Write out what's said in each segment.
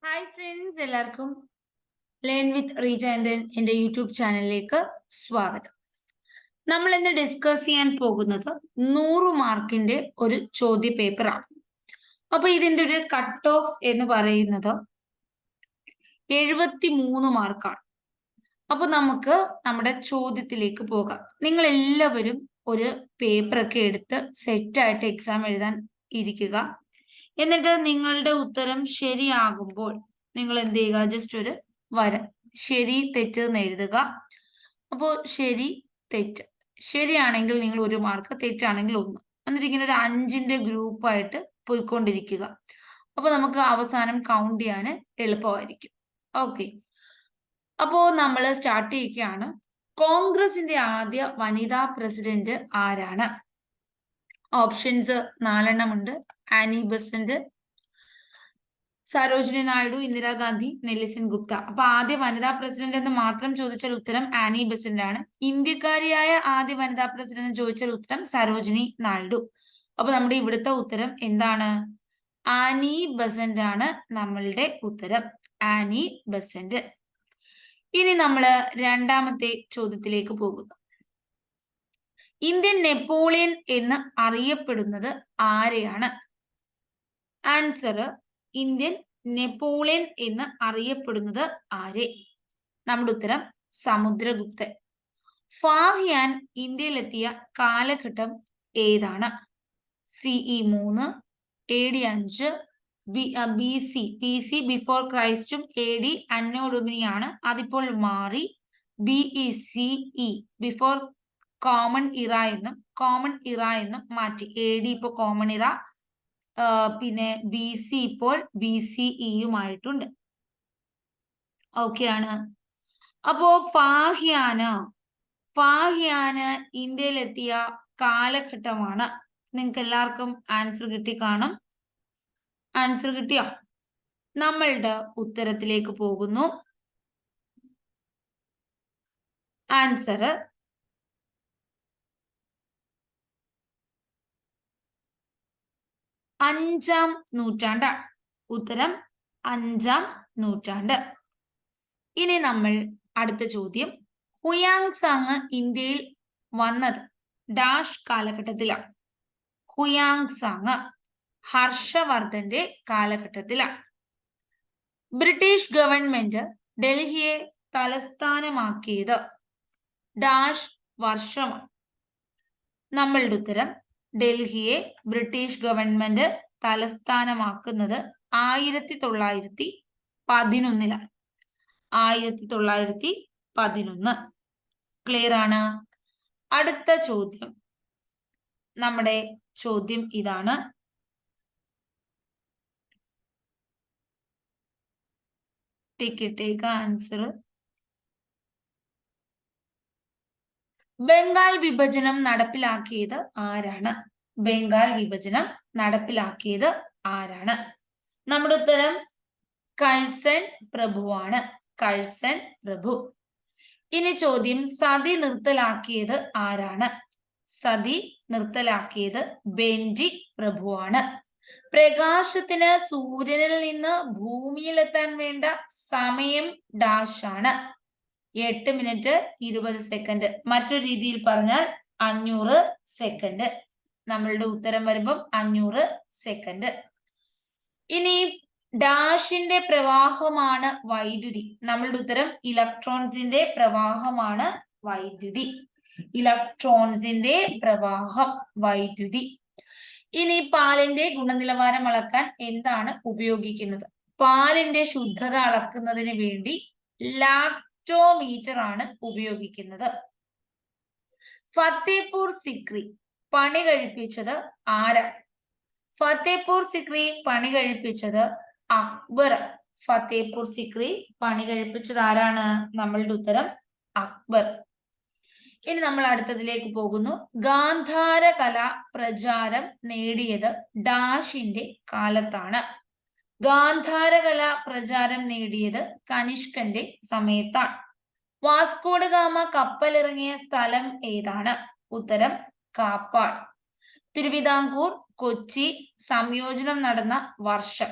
Hi friends, എല്ലാവർക്കും learn with റീജയന്തൻ എൻ്റെ YouTube ചാനലിലേക്ക് സ്വാഗതം. നമ്മൾ ഇന്ന് ഡിസ്കസ് ചെയ്യാൻ പോകുന്നത് 100 മാർക്കിന്റെ ഒരു ചോദ്യ പേപ്പറാണ്. അപ്പൊ ഇതിന്റെ ഒരു കട്ട് ഓഫ് എന്ന് പറയുന്നത് 73 മാർക്കാണ്. അപ്പൊ നമുക്ക് നമ്മുടെ ചോദ്യത്തിലേക്ക് പോകാം. നിങ്ങൾ എല്ലാവരും ഒരു പേപ്പറൊക്കെ എടുത്ത് സെറ്റായിട്ട് എക്സാം എഴുതാൻ ഇരിക്കുക. എന്നിട്ട് നിങ്ങളുടെ ഉത്തരം ശരിയാകുമ്പോൾ നിങ്ങൾ എന്ത് ചെയ്യുക? ജസ്റ്റ് ഒരു വര ശരി തെറ്റ് എന്ന് എഴുതുക. അപ്പോൾ ശരി തെറ്റ്, ശരിയാണെങ്കിൽ നിങ്ങൾ 1 മാർക്ക്, തെറ്റാണെങ്കിൽ 1. എന്നിട്ട് ഇങ്ങനെ ഒരു 5ന്റെ ഗ്രൂപ്പായിട്ട് പോയിക്കൊണ്ടിരിക്കുക. അപ്പൊ നമുക്ക് അവസാനം കൗണ്ട് ചെയ്യാൻ എളുപ്പമായിരിക്കും. ഓക്കെ, അപ്പോ നമ്മൾ സ്റ്റാർട്ട് ചെയ്യുകയാണ്. കോൺഗ്രസിന്റെ ആദ്യ വനിതാ പ്രസിഡന്റ് ആരാണ്? ഓപ്ഷൻസ് 4 ഉണ്ട്. Annie Besant, Sarojini Naidu, Indira Gandhi, Nelson Gupta. അപ്പൊ ആദ്യ വനിതാ പ്രസിഡന്റ് എന്ന് മാത്രം ചോദിച്ചാൽ ഉത്തരം ആനി ബസന്റ് ആണ്. ഇന്ത്യക്കാരിയായ ആദ്യ വനിതാ പ്രസിഡന്റ് ചോദിച്ചാൽ ഉത്തരം സരോജിനി നായിഡു. അപ്പൊ നമ്മുടെ ഇവിടുത്തെ ഉത്തരം എന്താണ്? ആനി ബസന്റ് ആണ് നമ്മളുടെ ഉത്തരം. Annie Besant. ഇനി നമ്മൾ രണ്ടാമത്തെ ചോദ്യത്തിലേക്ക് പോകുന്നു. ഇന്ത്യൻ നെപ്പോളിയൻ എന്ന് അറിയപ്പെടുന്നത് ആരെയാണ്? ആൻസർ: ഇന്ത്യൻ നെപ്പോളിയൻ എന്ന് അറിയപ്പെടുന്നത് ആരെ? നമ്മുടെ ഉത്തരം സമുദ്രഗുപ്തൻ. ഫാഹിയാൻ ഇന്ത്യയിലെത്തിയ കാലഘട്ടം ഏതാണ്? CE 3, AD 5, BC before ക്രൈസ്റ്റും AD അന്നോ ഡൊമിനിയാണ്. അതിപ്പോൾ മാറി BCE ബിഫോർ കോമൺ ഇറ എന്നും മാറ്റി. AD ഇപ്പോൾ കോമൺ ഇറ, പിന്നെ BC ഇപ്പോൾ BCEയുമായിട്ടുണ്ട്. ഓക്കെ ആണ്. അപ്പോ ഫാഹിയാന് ഇന്ത്യയിലെത്തിയ കാലഘട്ടമാണ്. നിങ്ങൾക്ക് എല്ലാവർക്കും ആൻസർ കിട്ടി കാണും. ആൻസർ കിട്ടിയോ? നമ്മളുടെ ഉത്തരത്തിലേക്ക് പോകുന്നു. ആൻസർ 5ാം നൂറ്റാണ്ടാണ്. ഉത്തരം 5ാം നൂറ്റാണ്ട്. ഇനി നമ്മൾ അടുത്ത ചോദ്യം. ഹുയാങ് സാങ് ഇന്ത്യയിൽ വന്നത് ഡാഷ് കാലഘട്ടത്തിലാണ്? ഹുയാങ് സാങ് ഹർഷവർദ്ധന്റെ കാലഘട്ടത്തിലാണ്. ബ്രിട്ടീഷ് ഗവൺമെന്റ് ഡൽഹിയെ തലസ്ഥാനമാക്കിയത് ഡാഷ് വർഷമാണ്? നമ്മളുടെ ഉത്തരം ഡൽഹിയെ ബ്രിട്ടീഷ് ഗവൺമെന്റ് തലസ്ഥാനമാക്കുന്നത് 1911. 1911. ക്ലിയർ ആണ്? അടുത്ത ചോദ്യം. നമ്മുടെ ചോദ്യം ഇതാണ്. Take answer. ബംഗാൾ വിഭജനം നടപ്പിലാക്കിയത് ആരാണ്? ബംഗാൾ വിഭജനം നടപ്പിലാക്കിയത് ആരാണ്? നമ്മുടെ ഉത്തരം കഴ്സൺ പ്രഭുവാണ്. കഴ്സൺ പ്രഭു. ഇനി ചോദ്യം, സതി നിർത്തലാക്കിയത് ആരാണ്? സതി നിർത്തലാക്കിയത് ബെന്റി പ്രഭുവാണ്. പ്രകാശത്തിന് സൂര്യനിൽ നിന്ന് ഭൂമിയിലെത്താൻ വേണ്ട സമയം ഡാഷ് ആണ്? 8 മിനിറ്റ് 20 സെക്കൻഡ്. മറ്റൊരു രീതിയിൽ പറഞ്ഞാൽ 500 സെക്കൻഡ്. നമ്മളുടെ ഉത്തരം വരുമ്പം 500 സെക്കൻഡ്. ഇനി ഡാഷിന്റെ പ്രവാഹമാണ് വൈദ്യുതി. നമ്മളുടെ ഉത്തരം ഇലക്ട്രോൺസിന്റെ പ്രവാഹമാണ് വൈദ്യുതി. ഇലക്ട്രോൺസിന്റെ പ്രവാഹം വൈദ്യുതി. ഇനി പാലിന്റെ ഗുണനിലവാരം അളക്കാൻ എന്താണ് ഉപയോഗിക്കുന്നത്? പാലിന്റെ ശുദ്ധത അളക്കുന്നതിന് വേണ്ടി ലാക്ടോമീറ്റർ ആണ് ഉപയോഗിക്കുന്നത്. ഫത്തേപൂർ സിക്രി പണി കഴിപ്പിച്ചത് ആരാണ്? ഫത്തേപൂർ സിക്രി പണി കഴിപ്പിച്ചത് അക്ബർ. ഫത്തേപൂർ സിക്രി പണി കഴിപ്പിച്ചത് ആരാണ്? നമ്മളുടെ ഉത്തരം അക്ബർ. ഇനി നമ്മൾ അടുത്തതിലേക്ക് പോകുന്നു. ഗാന്ധാര കല പ്രചാരം നേടിയത് ഡാഷിന്റെ കാലത്താണ്? ഗാന്ധാര കല പ്രചാരം നേടിയത് കനിഷ്കന്റെ സമയത്താണ്. വാസ്കോഡ ഗാമ കപ്പലിറങ്ങിയ സ്ഥലം ഏതാണ്? ഉത്തരം കാപ്പാട്. തിരുവിതാംകൂർ കൊച്ചി സംയോജനം നടന്ന വർഷം?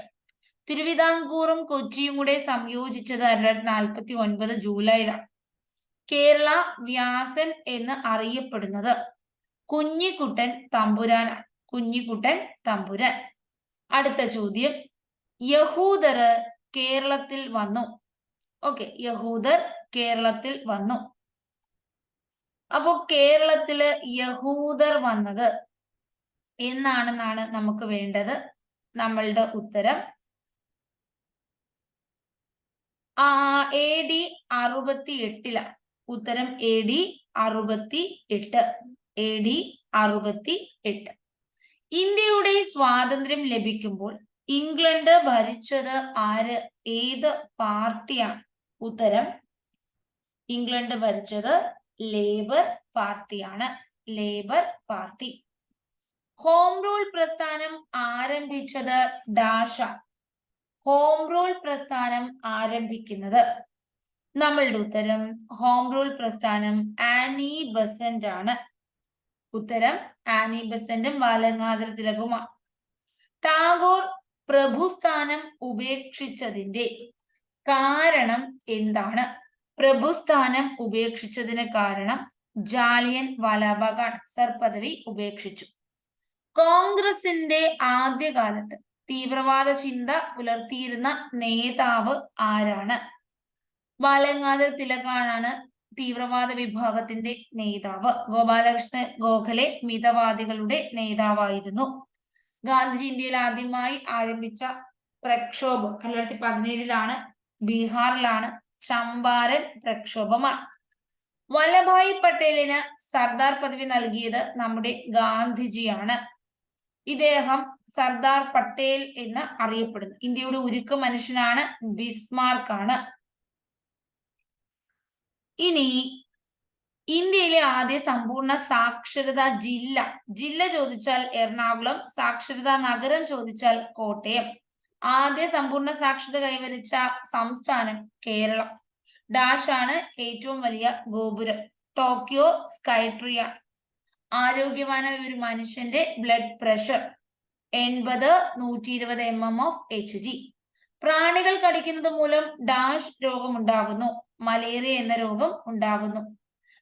തിരുവിതാംകൂറും കൊച്ചിയും കൂടെ സംയോജിച്ചത് 1949 ജൂലൈയിലാണ്. കേരള വ്യാസൻ എന്ന് അറിയപ്പെടുന്നത് കുഞ്ഞിക്കുട്ടൻ തമ്പുരാനാണ്. കുഞ്ഞിക്കുട്ടൻ തമ്പുരാൻ. അടുത്ത ചോദ്യം, യഹൂദർ കേരളത്തിൽ വന്നു. ഓക്കെ, യഹൂദർ കേരളത്തിൽ വന്നു. അപ്പോ കേരളത്തില് യഹൂദർ വന്നത് എന്നാണെന്നാണ് നമുക്ക് വേണ്ടത്. നമ്മളുടെ ഉത്തരം AD 68. ഉത്തരം AD 68. AD 68. ഇന്ത്യയുടെ സ്വാതന്ത്ര്യം ലഭിക്കുമ്പോൾ ഇംഗ്ലണ്ട് ഭരിച്ചത് ആര്? ഏത് പാർട്ടിയാണ്? ഉത്തരം ഇംഗ്ലണ്ട് ഭരിച്ചത് ലേബർ പാർട്ടിയാണ്. Labour party. ഹോം റൂൾ പ്രസ്ഥാനം ആരംഭിച്ചത് ഡാഷ. ഹോം റൂൾ പ്രസ്ഥാനം ആരംഭിക്കുന്നത്, നമ്മളുടെ ഉത്തരം ഹോം റൂൾ പ്രസ്ഥാനം ആനി ബസന്റ് ആണ്. ഉത്തരം ആനി ബസന്റും ബാലഗംഗാധര തിലകുമാണ്. ടാഗോർ പ്രഭുസ്ഥാനം ഉപേക്ഷിച്ചതിന്റെ കാരണം എന്താണ്? പ്രഭുസ്ഥാനം ഉപേക്ഷിച്ചതിന് കാരണം ജാലിയൻ വാലാബാഗാണ്. സർ പദവി ഉപേക്ഷിച്ചു. കോൺഗ്രസിന്റെ ആദ്യകാലത്ത് തീവ്രവാദ ചിന്ത പുലർത്തിയിരുന്ന നേതാവ് ആരാണ്? ബാലഗംഗാധര തിലകാണ് തീവ്രവാദ വിഭാഗത്തിന്റെ നേതാവ്. ഗോപാലകൃഷ്ണ ഗോഖലെ മിതവാദികളുടെ നേതാവായിരുന്നു. ഗാന്ധിജി ഇന്ത്യയിൽ ആദ്യമായി ആരംഭിച്ച പ്രക്ഷോഭം 1917 ബീഹാറിലാണ്. ചമ്പാരൻ പ്രക്ഷോഭമാണ്. വല്ലഭായ് പട്ടേലിന് സർദാർ പദവി നൽകിയത് നമ്മുടെ ഗാന്ധിജിയാണ്. ഇദ്ദേഹം സർദാർ പട്ടേൽ എന്ന് അറിയപ്പെടുന്നു. ഇന്ത്യയുടെ ഉരുക്ക് മനുഷ്യനാണ്. ബിസ്മാർക്കാണ്. ഇനി ഇന്ത്യയിലെ ആദ്യ സമ്പൂർണ്ണ സാക്ഷരതാ ജില്ല ചോദിച്ചാൽ എറണാകുളം, സാക്ഷരതാ നഗരം ചോദിച്ചാൽ കോട്ടയം. ആദ്യ സമ്പൂർണ്ണ സാക്ഷരത കൈവരിച്ച സംസ്ഥാനം കേരളം. ഡാഷ് ആണ് ഏറ്റവും വലിയ ഗോപുരം. ടോക്കിയോ സ്കൈട്രിയ. ആരോഗ്യവാനായ ഒരു മനുഷ്യന്റെ blood pressure 80-120 mm of Hg. പ്രാണികൾ കടിക്കുന്നത് മൂലം ഡാഷ് രോഗം ഉണ്ടാകുന്നു. മലേറിയ എന്ന രോഗം ഉണ്ടാകുന്നു.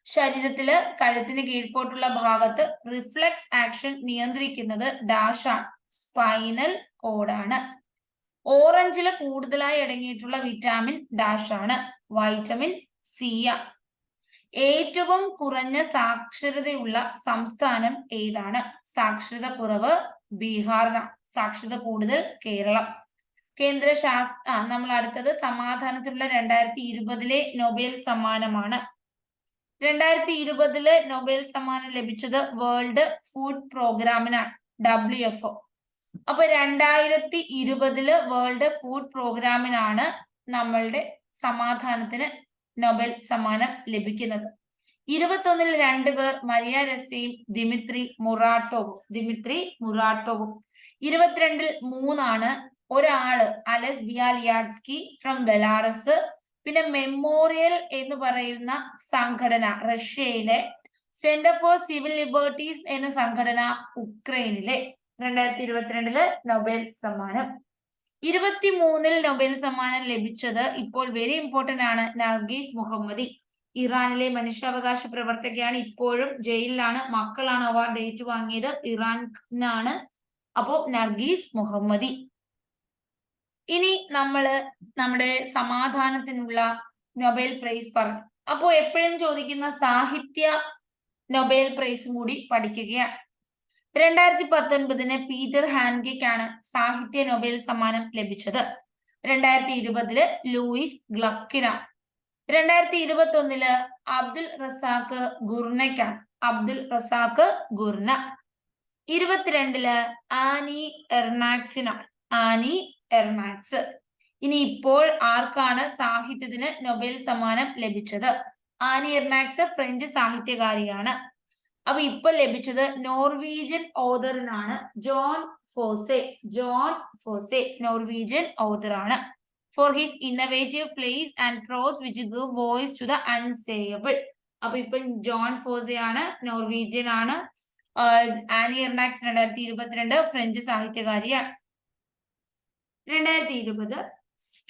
ശരീരത്തില് കഴുത്തിന് കീഴ്പോട്ടുള്ള ഭാഗത്ത് റിഫ്ലക്സ് ആക്ഷൻ നിയന്ത്രിക്കുന്നത് ഡാഷ് ആണ്. സ്പൈനൽ കോഡാണ്. ഓറഞ്ചില് കൂടുതലായി അടങ്ങിയിട്ടുള്ള വിറ്റാമിൻ ഡാഷ് ആണ്. Vitamin C. ഏറ്റവും കുറഞ്ഞ സാക്ഷരതയുള്ള സംസ്ഥാനം ഏതാണ്? സാക്ഷരത കുറവ് ബീഹാറിനാണ്. സാക്ഷരത കൂടുതൽ കേരളം. കേന്ദ്ര നമ്മൾ അടുത്തത് സമാധാനത്തിലുള്ള 2020 നൊബേൽ സമ്മാനമാണ്. 2020 നൊബേൽ സമ്മാനം ലഭിച്ചത് വേൾഡ് ഫുഡ് പ്രോഗ്രാമിനാണ്, WFO. അപ്പൊ 2020 വേൾഡ് ഫുഡ് പ്രോഗ്രാമിനാണ് നമ്മളുടെ സമാധാനത്തിന് നൊബേൽ സമ്മാനം ലഭിക്കുന്നത്. 21 2 പേർ, മരിയ രസയും ദിമിത്രി മുറാട്ടോവും. 22 3 ഒരാള് അലസ് ബിയാലിയാഡ്സ്കി ഫ്രം ബെലാറസ്. പിന്നെ മെമ്മോറിയൽ എന്ന് പറയുന്ന സംഘടന റഷ്യയിലെ, സെന്റർ ഫോർ സിവിൽ ലിബർട്ടീസ് എന്ന സംഘടന ഉക്രൈനിലെ. 2022 നൊബേൽ സമ്മാനം. 23 നൊബേൽ സമ്മാനം ലഭിച്ചത് ഇപ്പോൾ വെരി ഇമ്പോർട്ടന്റ് ആണ്, നർഗീസ് മുഹമ്മദി. ഇറാനിലെ മനുഷ്യാവകാശ പ്രവർത്തകയാണ്. ഇപ്പോഴും ജയിലിലാണ്. മക്കളാണ് അവാർഡ് ഏറ്റുവാങ്ങിയത്. ഇറാനാണ്. അപ്പോ നർഗീസ് മുഹമ്മദി. ഇനി നമ്മുടെ സമാധാനത്തിനുള്ള നൊബേൽ പ്രൈസ് പറഞ്ഞു. അപ്പോ എപ്പോഴും ചോദിക്കുന്ന സാഹിത്യ നൊബേൽ പ്രൈസും കൂടി പഠിക്കുകയാണ്. 2019 പീറ്റർ ഹാൻഡ്കെക്കാണ് സാഹിത്യ നൊബേൽ സമ്മാനം ലഭിച്ചത്. 2020 ലൂയിസ് ഗ്ലക്കിനാണ്. 2021 അബ്ദുൽ റസാഖ് ഗുർണയ്ക്കാണ്. Abdul Razak Gurnah. 22 ആനി എർണാക്സിനാണ്. Annie Ernaux. ഇനി ഇപ്പോൾ ആർക്കാണ് സാഹിത്യത്തിന് നൊബേൽ സമ്മാനം ലഭിച്ചത്? ആനി എർണാക്സ് ഫ്രഞ്ച് സാഹിത്യകാരിയാണ്. അപ്പൊ ഇപ്പൊ ലഭിച്ചത് നോർവീജിയൻ ഓതറിനാണ്, Jon Fosse. Jon Fosse Norwegian ഓതറാണ്. For his innovative plays and prose which give voice to the unsayable. അപ്പൊ ഇപ്പൊ ജോൺ ഫോസെ ആണ്, നോർവീജിയൻ ആണ്. ആനി എർണാക്സ് 2022 ഫ്രഞ്ച് സാഹിത്യകാരിയാണ്. 2020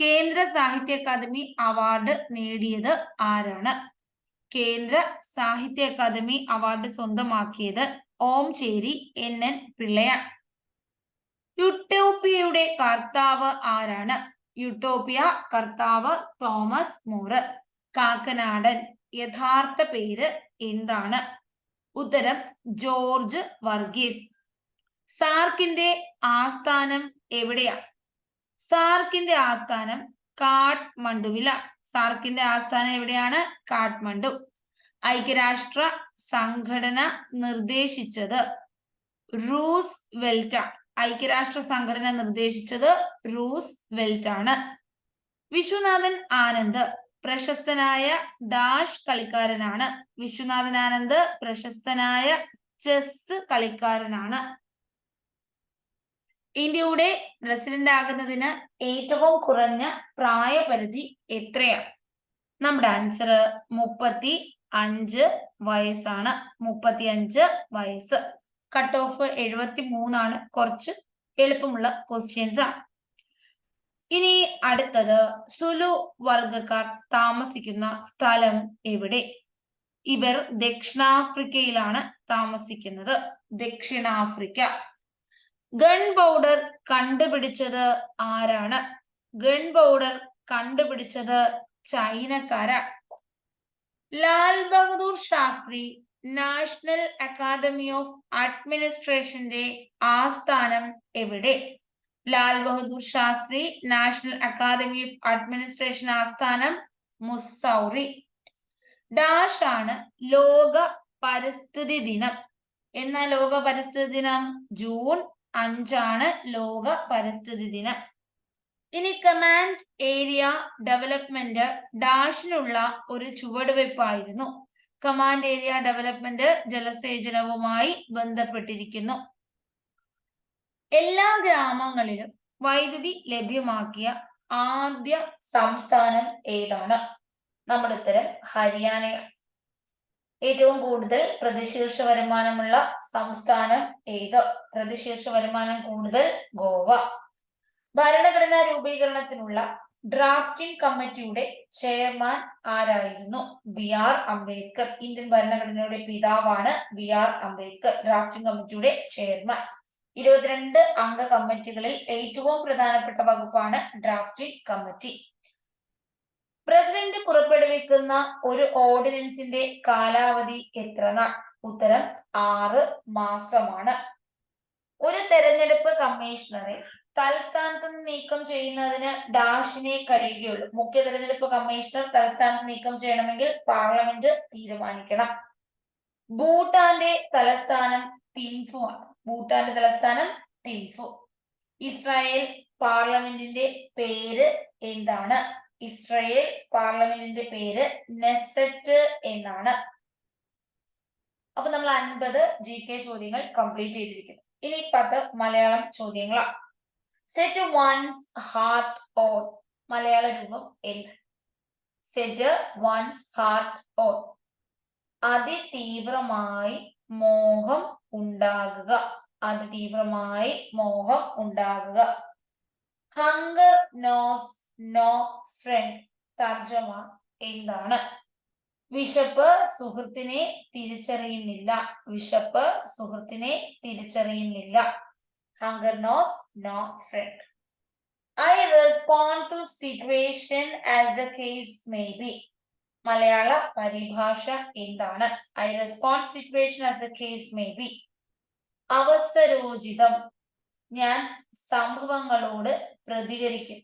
കേന്ദ്ര സാഹിത്യ അക്കാദമി അവാർഡ് നേടിയത് ആരാണ്? കേന്ദ്ര സാഹിത്യ അക്കാദമി അവാർഡ് സ്വന്തമാക്കിയത് ഓംചേരി NN പിള്ളയാണ്. യൂട്ടോപ്പിയയുടെ കർത്താവ് ആരാണ്? യൂട്ടോപ്പിയ കർത്താവ് തോമസ് മൂറ്. കാക്കനാടൻ യഥാർത്ഥ പേര് എന്താണ്? ഉത്തരം ജോർജ് വർഗീസ്. സാർക്കിന്റെ ആസ്ഥാനം എവിടെയാണ്? സാർക്കിന്റെ ആസ്ഥാനം കാഠ്മണ്ഡുവിലാണ്. സാർക്കിന്റെ ആസ്ഥാനം എവിടെയാണ്? കാഠ്മണ്ഡു. ഐക്യരാഷ്ട്ര സംഘടന നിർദ്ദേശിച്ചത് റൂസ് വെൽറ്റാണ്. ഐക്യരാഷ്ട്ര സംഘടന നിർദ്ദേശിച്ചത് റൂസ് വെൽറ്റാണ്. വിശ്വനാഥൻ ആനന്ദ് പ്രശസ്തനായ ഡാഷ് കളിക്കാരനാണ്. വിശ്വനാഥൻ ആനന്ദ് പ്രശസ്തനായ ചെസ് കളിക്കാരനാണ്. ഇന്ത്യയുടെ പ്രസിഡന്റ് ആകുന്നതിന് ഏറ്റവും കുറഞ്ഞ പ്രായപരിധി എത്രയാണ്? നമ്മുടെ ആൻസർ 35 വയസ്സാണ്. 35 വയസ്സ്. കട്ട് ഓഫ് 73 കുറച്ച് എളുപ്പമുള്ള ക്വസ്റ്റ്യൻസ് ആണ്. ഇനി അടുത്തത് സുലു വർഗക്കാർ താമസിക്കുന്ന സ്ഥലം എവിടെ? ഇവർ ദക്ഷിണാഫ്രിക്കയിലാണ് താമസിക്കുന്നത്. ദക്ഷിണാഫ്രിക്ക. ഗൺ പൗഡർ കണ്ടുപിടിച്ചത് ആരാണ്? ഗൺ പൗഡർ കണ്ടുപിടിച്ചത് ചൈനക്കാരാണ്. Lal Bahadur Shastri National Academy of അഡ്മിനിസ്ട്രേഷന്റെ ആസ്ഥാനം എവിടെ? Lal Bahadur Shastri National Academy of Administration ആസ്ഥാനം മുസൗറി. ഡാഷ് ആണ് ലോക പരിസ്ഥിതി ദിനം. എന്നാ ലോക പരിസ്ഥിതി ദിനം? ജൂൺ 5 ലോക പരിസ്ഥിതി ദിനം. ഇനി കമാൻഡ് ഏരിയ ഡെവലപ്മെന്റ് ഡാഷിനുള്ള ഒരു ചുവടുവയ്പായിരുന്നു. കമാൻഡ് ഏരിയ ഡെവലപ്മെന്റ് ജലസേചനവുമായി ബന്ധപ്പെട്ടിരിക്കുന്നു. എല്ലാ ഗ്രാമങ്ങളിലും വൈദ്യുതി ലഭ്യമാക്കിയ ആദ്യ സംസ്ഥാനം ഏതാണ്? നമ്മുടെ ഉത്തരം ഹരിയാനയാണ്. ഏറ്റവും കൂടുതൽ പ്രതിശീർഷ വരുമാനമുള്ള സംസ്ഥാനം ഏത്? പ്രതിശീർഷ വരുമാനം കൂടുതൽ ഗോവ. ഭരണഘടനാ രൂപീകരണത്തിനുള്ള ഡ്രാഫ്റ്റിംഗ് കമ്മിറ്റിയുടെ ചെയർമാൻ ആരായിരുന്നു? BR അംബേദ്കർ. ഇന്ത്യൻ ഭരണഘടനയുടെ പിതാവാണ് BR അംബേദ്കർ. ഡ്രാഫ്റ്റിംഗ് കമ്മിറ്റിയുടെ ചെയർമാൻ. 22 അംഗ കമ്മിറ്റികളിൽ ഏറ്റവും പ്രധാനപ്പെട്ട വകുപ്പാണ് ഡ്രാഫ്റ്റിംഗ് കമ്മിറ്റി. പ്രസിഡന്റ് പുറപ്പെടുവിക്കുന്ന ഒരു ഓർഡിനൻസിന്റെ കാലാവധി എത്ര നാൾ? ഉത്തരം 6 മാസമാണ്. ഒരു തെരഞ്ഞെടുപ്പ് കമ്മീഷണറെ തൽസ്ഥാനത്ത് നിന്ന് നീക്കം ചെയ്യുന്നതിന് ഡാഷിനെ കഴിയുകയുള്ളൂ. മുഖ്യ തെരഞ്ഞെടുപ്പ് കമ്മീഷണർ തലസ്ഥാനത്ത് നീക്കം ചെയ്യണമെങ്കിൽ പാർലമെന്റ് തീരുമാനിക്കണം. ഭൂട്ടാന്റെ തലസ്ഥാനം തിംഫു ആണ്. ഭൂട്ടാന്റെ തലസ്ഥാനം തിംഫു. ഇസ്രായേൽ പാർലമെന്റിന്റെ പേര് എന്താണ്? ഇസ്രായേൽ പാർലമെന്റിന്റെ പേര് നെസറ്റ് എന്നാണ്. അപ്പൊ നമ്മൾ 50 GK ചോദ്യങ്ങൾ കംപ്ലീറ്റ് ചെയ്തിരിക്കുന്നു. ഇനി 10 മലയാളം ചോദ്യങ്ങളാണ്. Set one's heart on. Malayalam രൂപം എന്ത്? Set one's heart on. അതിതീവ്രമായി മോഹം ഉണ്ടാകുക. അതിതീവ്രമായി മോഹം ഉണ്ടാകുക. Hunger knows no friend. തർജ്ജമ എന്താണ്? വിശപ്പ് സുഹൃത്തിനെ തിരിച്ചറിയുന്നില്ല. വിശപ്പ് സുഹൃത്തിനെ തിരിച്ചറിയുന്നില്ല. Hunger knows no friend. I respond to situation as the case may be. മലയാള പരിഭാഷ എന്താണ്? I respond to situation as the case may be. അവസരോചിതം. ഞാൻ സംഭവങ്ങളോട് പ്രതികരിക്കും.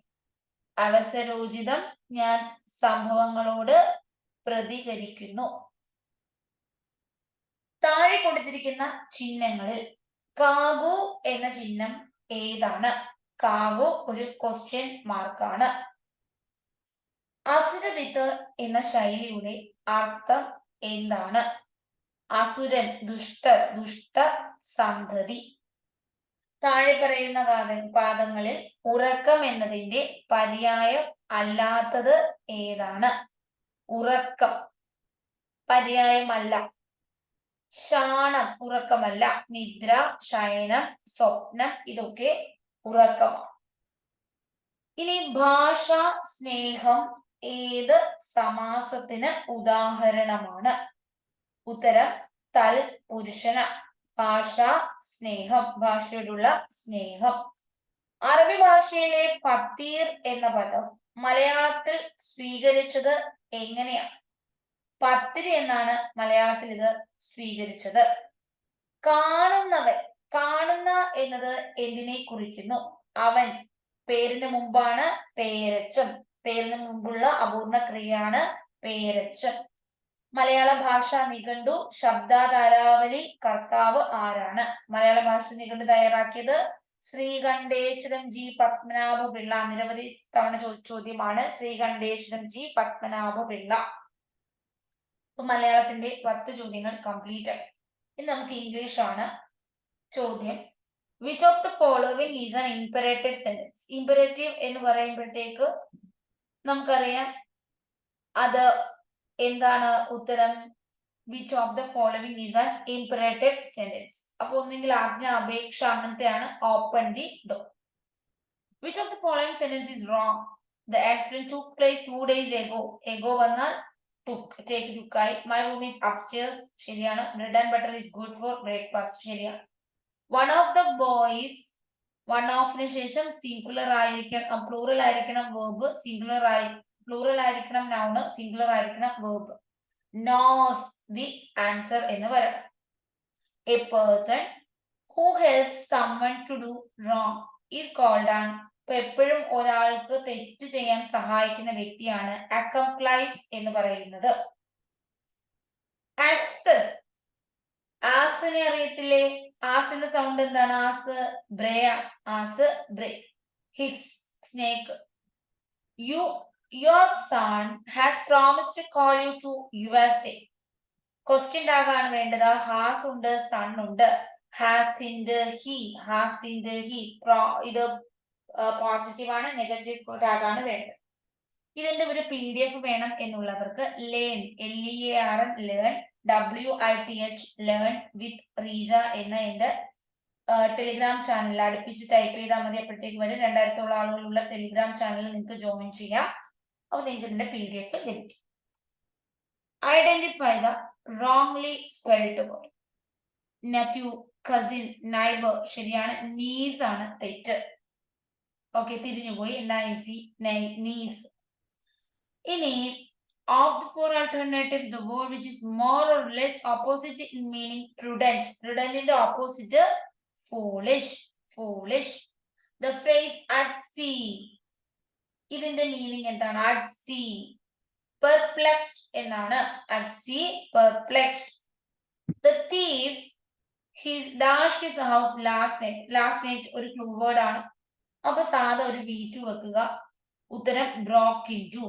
അവസരോചിതം. ഞാൻ സംഭവങ്ങളോട് പ്രതികരിക്കുന്നു. താഴെ കൊടുത്തിരിക്കുന്ന ചിഹ്നങ്ങളിൽ കാഗു എന്ന ചിഹ്നം ഏതാണ്? കാഗു ഒരു ക്വസ്റ്റ്യൻ മാർക്കാണ്. അസുരവിത്ത് എന്ന ശൈലിയുടെ അർത്ഥം എന്താണ്? അസുരൻ, ദുഷ്ട സന്തതി. താഴെ പറയുന്ന പാദങ്ങളിൽ ഉറക്കം എന്നതിന്റെ പര്യായം അല്ലാത്തത് ഏതാണ്? ഉറക്കം പര്യായമല്ല. ശാണം ഉറക്കമല്ല. നിദ്ര, ശയനം, സ്വപ്നം ഇതൊക്കെ ഉറക്കമാണ്. ഇനി ഭാഷ സ്നേഹം ഏത് സമാസത്തിന് ഉദാഹരണമാണ്? ഉത്തരം തൽ പുരുഷന. ഭാഷ സ്നേഹം, ഭാഷയോടുള്ള സ്നേഹം. അറബി ഭാഷയിലെ ഫത്തീർ എന്ന പദം മലയാളത്തിൽ സ്വീകരിച്ചത് എങ്ങനെയാണ്? പത്തിരി എന്നാണ് മലയാളത്തിൽ ഇത് സ്വീകരിച്ചത്. കാണുന്നവൻ, കാണുന്ന എന്നത് എന്തിനെ കുറിക്കുന്നു? അവൻ പേരിന് മുമ്പാണ് പേരച്ചം, പേരിന് മുമ്പുള്ള അപൂർണ ക്രിയയാണ് പേരച്ചം. മലയാള ഭാഷാ നിഘണ്ടു ശബ്ദധാരാവലി കർത്താവ് ആരാണ്? മലയാള ഭാഷ നിഘണ്ടു തയ്യാറാക്കിയത് ശ്രീകണ്ഠേശ്വരം ജി പത്മനാഭ പിള്ള. നിരവധി തവണ ചോദ്യമാണ് ശ്രീകണ്ഠേശ്വരം ജി പത്മനാഭ പിള്ള. അപ്പൊ മലയാളത്തിന്റെ 10 ചോദ്യങ്ങൾ കംപ്ലീറ്റ് ആയി. ഇനി നമുക്ക് ഇംഗ്ലീഷ് ആണ് ചോദ്യം. Which of the following is an imperative sentence? Imperative എന്ന് പറയുമ്പോഴത്തേക്ക് നമുക്കറിയാം അത് എന്താണ് ഉത്തരം? Which of the following is an imperative sentence. അപ്പൊ ഒന്നെങ്കിൽ ആജ്ഞ, അപേക്ഷ അങ്ങനത്തെയാണ്. Open the door. Which of the following sentence is wrong? The accident took place 2 days ago. Ago വന്നാൽ took, take took ആയി. My room is upstairs. ശരിയാണ്. Bread and butter is good for breakfast. ശരിയാണ്. One of the boys, one of-ന് ശേഷം singular ആയിരിക്കണം, plural ആയിരിക്കണം verb, singular ആയി, plural ആയിരിക്കണം noun, singular ആയിരിക്കണം verb. Knows the answer എന്ന് പറയണം. A person who helps someone to do wrong is called an. ഇപ്പൊ എപ്പോഴും ഒരാൾക്ക് തെറ്റ് ചെയ്യാൻ സഹായിക്കുന്ന വ്യക്തിയാണ് accomplice എന്ന് പറയുന്നത്. Access, ആസിനെ അറിയത്തില്ലേ? ആസിന്റെ സൗണ്ട് എന്താണ്? Ass bray, ass bray. Hiss, snake. Your son has promised to call you to USA. Question ടാഗാണ് വേണ്ടത്. ഹാസ് ഉണ്ട്, സൺ ഉണ്ട്. Hasn't he, hasn't he. ഇത് പോസിറ്റീവ് ആണ്, നെഗറ്റീവ് ടാഗാണ് വേണ്ടത്. ഇതിന്റെ ഒരു PDF വേണം എന്നുള്ളവർക്ക് learn, LEARN, learn, WITH, learn with Reeja എന്ന എന്റെ ടെലിഗ്രാം ചാനലിൽ അടുപ്പിച്ച് ടൈപ്പ് ചെയ്താൽ മതി. അപ്പോഴത്തേക്ക് വരും. 2000 ആളുകളുള്ള ടെലിഗ്രാം ചാനലിൽ നിങ്ങൾക്ക് ജോയിൻ ചെയ്യാം. അപ്പൊ നിങ്ങൾക്ക് ഇതിന്റെ PDF ലഭിക്കും. Identify the wrongly spelled word. Nephew, cousin, neighbour. ശരിയാണ്. നീസ് ആണ് തെറ്റ്. ഓക്കെ, തിരിഞ്ഞുപോയി. നൈസി, നീസ്. ഇനി of the 4 alternatives, the word which is more or less opposite in meaning prudent. Prudent in the opposite foolish, foolish. The phrase at sea, ഇതിന്റെ meaning എന്താണ്? at sea. Perplexed എന്നാണ്. at sea, perplexed. The thief, he dashed his house last night. last night ഒരു clue word ആണ്. അപ്പൊ സാധാ ഒരു V2 വെക്കുക. ഉത്തരം broke into,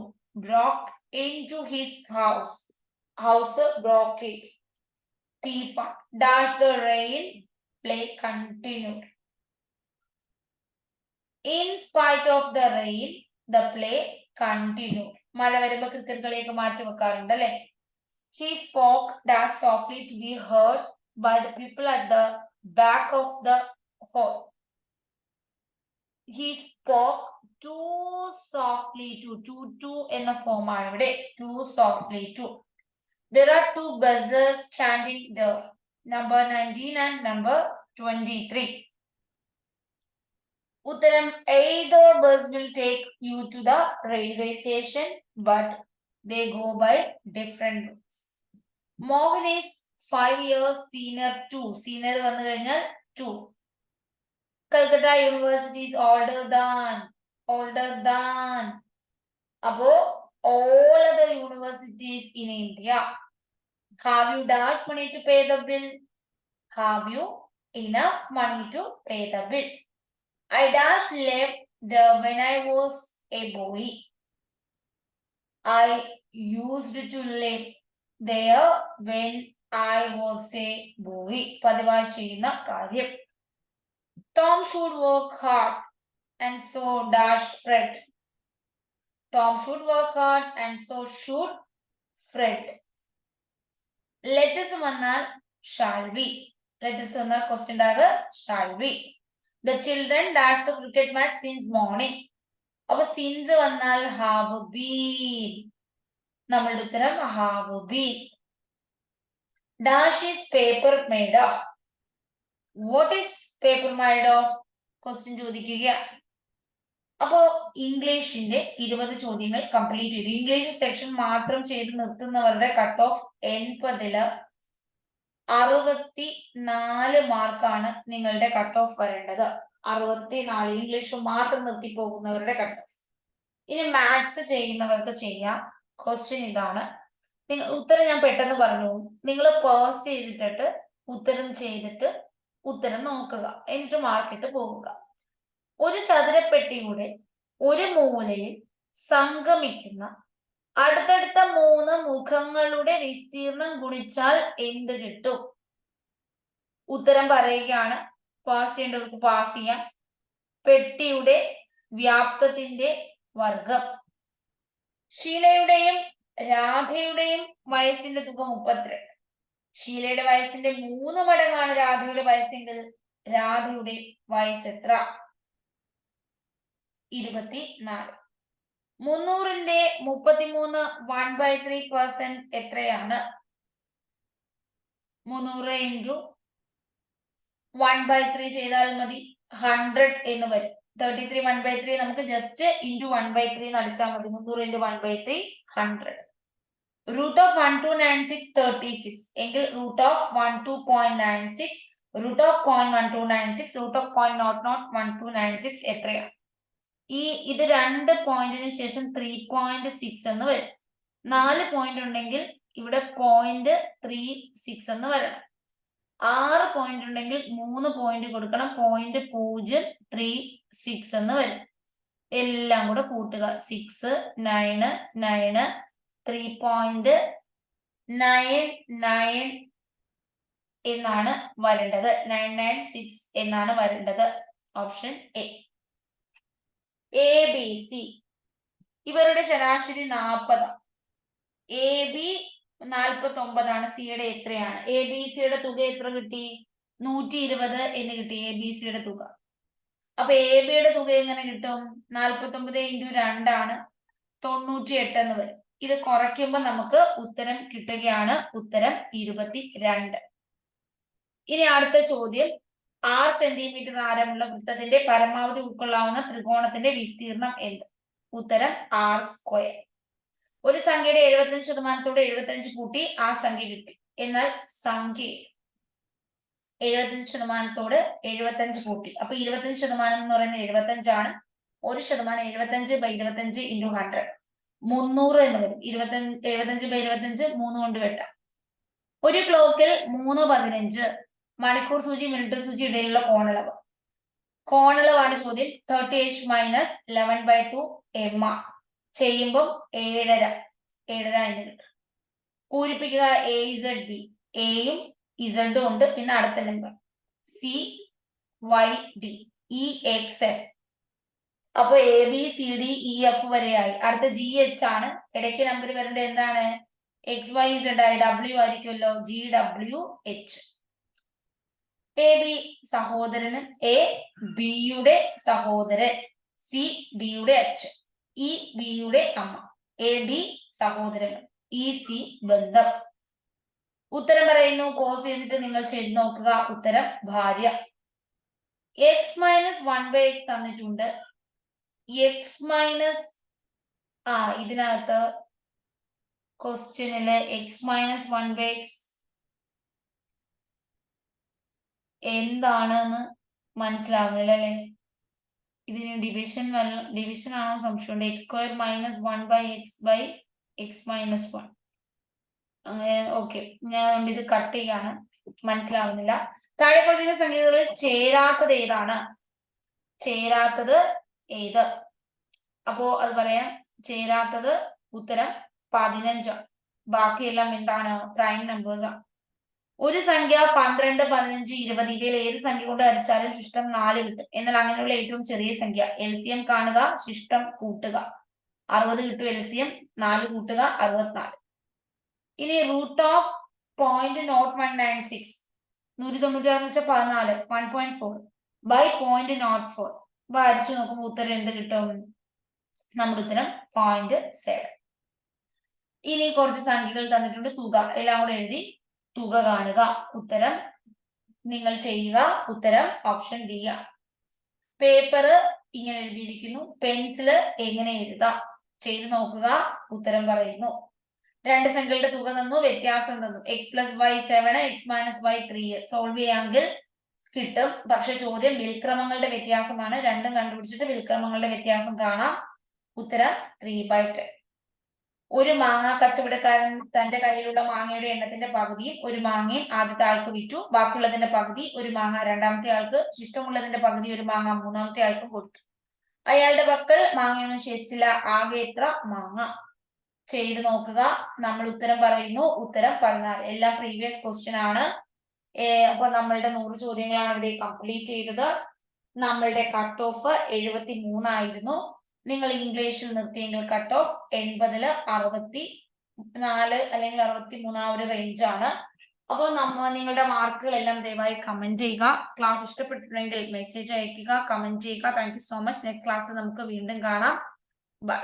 broke into his house. house broke it. thief. dash the rain, play continued. In spite of the rain, the play continued. മഴ വരുമ്പോ cricket കളിയൊക്കെ മാറ്റി വെക്കാറുണ്ട് അല്ലെ? He spoke dash softly to be heard by the people at the back of the hall. He spoke too softly to എന്ന form ആണ് ഇവിടെ. too softly to. There are 2 buses standing there, number 19 and number 23. ഉത്തരം either bus will take you to the railway station, but they go by different routes. Mohan is 5 years senior to. senior വന്നു കഴിഞ്ഞാൽ to. Calcutta University is older than, older than. അപ്പോ all other universities in India. Have you dash money to pay the bill? Have you enough money to pay the bill? I dash left there when I was a boy. I used to live there when I was a boy. പതിവായി ചെയ്യുന്ന കാര്യം. Tom should work hard and so dash Fred. Tom should work hard and so should Fred. Let us വന്നാൽ shall we. Let us വന്നാൽ question tag shall we. The children dash the cricket match since morning. അപ്പൊ since വന്നാൽ have been. നമ്മളുടെ ഉത്തരം have been. Dash is paper made of. What is paper made of? Question ചോദിക്കുക. അപ്പോ ഇംഗ്ലീഷിന്റെ 20 ചോദ്യങ്ങൾ complete ചെയ്തു. English section മാത്രം ചെയ്ത് നിർത്തുന്നവരുടെ കട്ട് ഓഫ് 80-ല് 64 മാർക്കാണ് നിങ്ങളുടെ കട്ട് ഓഫ് വരേണ്ടത്. 64 ഇംഗ്ലീഷ് മാത്രം നിർത്തി പോകുന്നവരുടെ കട്ട് ഓഫ്. ഇനി മാത്സ് ചെയ്യുന്നവർക്ക് ചെയ്യാം. ക്വസ്റ്റ്യൻ ഇതാണ്. ഉത്തരം ഞാൻ പെട്ടെന്ന് പറഞ്ഞു. നിങ്ങൾ പോസ് ചെയ്തിട്ട് ഉത്തരം ചെയ്തിട്ട് ഉത്തരം നോക്കുക, എന്നിട്ട് മാർക്കിട്ട് പോവുക. ഒരു ചതുരപ്പെട്ടിയുടെ ഒരു മൂലയിൽ സംഗമിക്കുന്ന അടുത്തടുത്ത 3 മുഖങ്ങളുടെ വിസ്തീർണം ഗുണിച്ചാൽ എന്ത് കിട്ടും? ഉത്തരം പറയുകയാണ്. പാസ് ചെയ്യേണ്ടവർക്ക് പാസ് ചെയ്യാം. പെട്ടിയുടെ വ്യാപ്തത്തിന്റെ വർഗം. ഷീലയുടെയും രാധയുടെയും വയസ്സിന്റെ തുക 32. ഷീലയുടെ വയസ്സിന്റെ 3 മടങ്ങാണ് രാധയുടെ വയസ്സെങ്കിൽ രാധയുടെ വയസ്സ് എത്ര? 24. 300ന്റെ 33 1/3% എത്രയാണ്? 300 ഇൻറ്റു 1/3 ചെയ്താൽ മതി, 100 എന്ന് വരും. 33 1/3 നമുക്ക് ജസ്റ്റ് ഇൻറ്റു 1/3 അടിച്ചാൽ മതി. 300 ഇൻറ്റു 1/3 100. റൂട്ട് ഓഫ് 1296 36 എങ്കിൽ root of 12.96 root of 0.1296 root of 0.001296 എത്രയാണ്? ഇത് 2 പോയിന്റിന് ശേഷം 3.6 എന്ന് വരും. 4 പോയിന്റ് ഉണ്ടെങ്കിൽ ഇവിടെ 0.36 എന്ന് വരണം. 6 പോയിന്റ് ഉണ്ടെങ്കിൽ 3 പോയിന്റ് കൊടുക്കണം. 0.036 എന്ന് വരും. എല്ലാം കൂടെ കൂട്ടുക. 6 9 9 3.99 എന്നാണ് വരേണ്ടത്. 996 എന്നാണ് വരേണ്ടത്. Option A. A B C ഇവരുടെ ശരാശരി 40. എ ബി 49 സിയുടെ എത്രയാണ്? എ ബി സിയുടെ തുക എത്ര കിട്ടി? 120 എന്ന് കിട്ടി എ ബി സിയുടെ തുക. അപ്പൊ എ ബിയുടെ തുക എങ്ങനെ കിട്ടും? 49 ഇൻറ്റു 2 98 എന്ന് വരും. ഇത് കുറയ്ക്കുമ്പോൾ നമുക്ക് ഉത്തരം കിട്ടുകയാണ്. ഉത്തരം 22. ഇനി അടുത്ത ചോദ്യം. 6 സെന്റിമീറ്റർ ആരമുള്ള വൃത്തത്തിന്റെ പരമാവധി ഉൾക്കൊള്ളാവുന്ന ത്രികോണത്തിന്റെ വിസ്തീർണം എന്ത്? ഉത്തരം r². ഒരു സംഖ്യയുടെ 75% 75 കൂട്ടി ആ സംഖ്യ കിട്ടി. എന്നാൽ സംഖ്യ 75% 75 കൂട്ടി, അപ്പൊ 25% എന്ന് പറയുന്നത് 75 ആണ്. 1% 75/25 ഇൻറ്റു 100 300 എന്ന് വരും. 75/25 3 കൊണ്ട് വെട്ടാം. ഒരു ക്ലോക്കിൽ 3:15 മണിക്കൂർ സൂചി മിനിറ്റ് സൂചി ഇടയിലുള്ള കോണളവ്. കോണളവാണ് ചോദ്യം. 30h - 11/2 m ചെയ്യുമ്പോൾ 7.5 എന്ന് കിട്ടും. പൂരിപ്പിക്കുക AZB. എയും ഇസഡും ഉണ്ട്. പിന്നെ അടുത്ത നമ്പർ CYD EXF. അപ്പൊ ABCDEF വരെയായി. അടുത്ത GH ആണ്. ഇടയ്ക്ക് നമ്പർ വരേണ്ടത് എന്താണ്? XYZ ആയി. W ആയിരിക്കുമല്ലോ. GWH. AB സഹോദരനും A Bയുടെ സഹോദരൻ, C Bയുടെ അച്ഛൻ, E Bയുടെ അമ്മ, AD സഹോദരങ്ങൾ, EC ബന്ധം. ഉത്തരം പറയുന്നു. പോസ് ചെയ്തിട്ട് നിങ്ങൾ ചെയ്ത് നോക്കുക. ഉത്തരം ഭാര്യ. x - 1/x തന്നിട്ടുണ്ട്. ഇതിനകത്ത് ക്വസ്റ്റ്യനില് x - 1/x എന്താണെന്ന് മനസ്സിലാവുന്നില്ല അല്ലെ? ഇതിന് ഡിവിഷൻ ആണോ സംശയമുണ്ട്. x² - 1/x/x - 1. അങ്ങനെ ഓക്കെ. ഞാൻ അതുകൊണ്ട് ഇത് കട്ട് ചെയ്യാണ്. മനസ്സിലാവുന്നില്ല. താഴെ കൊടുത്തിരിക്കുന്ന സംഖ്യകളിൽ ചേരാത്തത് ഏതാണ്? ചേരാത്തത് ഏത്? അപ്പോ അത് പറയാം. ചേരാത്തത് ഉത്തരം 15. ബാക്കിയെല്ലാം എന്താണ്? പ്രൈം നമ്പേഴ്സ് ആണ്. ഒരു സംഖ്യ 12, 15, 20 ഇവയിൽ ഏത് സംഖ്യ കൊണ്ട് ഹരിച്ചാലും ശിഷ്ടം 4 കിട്ടും. എന്നാൽ അങ്ങനെയുള്ള ഏറ്റവും ചെറിയ സംഖ്യ. LCM കാണുക, ശിഷ്ടം കൂട്ടുക. 60 കിട്ടും LCM. 4 കൂട്ടുക 64. ഇനി റൂട്ട് ഓഫ് 0.0196 196 എന്ന് വെച്ചാൽ 14 1.4 ബൈ 0.04 ഹരിച്ചു നോക്കുമ്പോൾ ഉത്തരം എന്ത് കിട്ടും? നമ്മുടെ ഉത്തരം 0.7. ഇനി കുറച്ച് സംഖ്യകൾ തന്നിട്ടുണ്ട്. തുക എല്ലാം കൂടെ എഴുതി തുക കാണുക. ഉത്തരം നിങ്ങൾ ചെയ്യുക. ഉത്തരം ഓപ്ഷൻ ഡി ആണ്. പേപ്പർ ഇങ്ങനെ എഴുതിയിരിക്കുന്നു. പെൻസില് എങ്ങനെ എഴുതാം ചെയ്ത് നോക്കുക. ഉത്തരം പറയുന്നു. രണ്ട് സംഖ്യകളുടെ തുക തന്നു, വ്യത്യാസം തന്നു. x+y7 x-y3 സോൾവ് ചെയ്യാമെങ്കിൽ കിട്ടും. പക്ഷെ ചോദ്യം വിൽക്രമങ്ങളുടെ വ്യത്യാസമാണ്. രണ്ടും കണ്ടുപിടിച്ചിട്ട് വിൽക്രമങ്ങളുടെ വ്യത്യാസം കാണാം. ഉത്തരം 3/10. ഒരു മാങ്ങ കച്ചവടക്കാരൻ തന്റെ കയ്യിലുള്ള മാങ്ങയുടെ എണ്ണത്തിന്റെ പകുതിയും ഒരു മാങ്ങയും ആദ്യത്തെ ആൾക്ക് വിറ്റു. ബാക്കിയുള്ളതിന്റെ പകുതി ഒരു മാങ്ങ രണ്ടാമത്തെ ആൾക്ക്, ശിഷ്ടമുള്ളതിന്റെ പകുതി ഒരു മാങ്ങ മൂന്നാമത്തെ ആൾക്കും കൊടുത്തു. അയാളുടെ പക്കൽ മാങ്ങയൊന്നും ശേഷിച്ചില്ല. ആകെ എത്ര മാങ്ങ? ചെയ്ത് നോക്കുക. നമ്മൾ ഉത്തരം പറയുന്നു. ഉത്തരം 14. എല്ലാം പ്രീവിയസ് ക്വസ്റ്റ്യൻ ആണ്. അപ്പൊ നമ്മളുടെ 100 ചോദ്യങ്ങളാണ് ഇവിടെ കംപ്ലീറ്റ് ചെയ്തത്. നമ്മളുടെ കട്ട് ഓഫ് 73 ആയിരുന്നു. നിങ്ങൾ ഇംഗ്ലീഷിൽ നിർത്തിയെങ്കിൽ കട്ട് ഓഫ് 80-ല് 64 അല്ലെങ്കിൽ 63 ആ ഒരു റേഞ്ച് ആണ്. അപ്പോൾ നിങ്ങളുടെ മാർക്കുകൾ എല്ലാം ദയവായി കമന്റ് ചെയ്യുക. ക്ലാസ് ഇഷ്ടപ്പെട്ടിട്ടുണ്ടെങ്കിൽ മെസ്സേജ് അയക്കുക, കമന്റ് ചെയ്യുക. Thank you so much. Next ക്ലാസ്സിൽ നമുക്ക് വീണ്ടും കാണാം. ബൈ.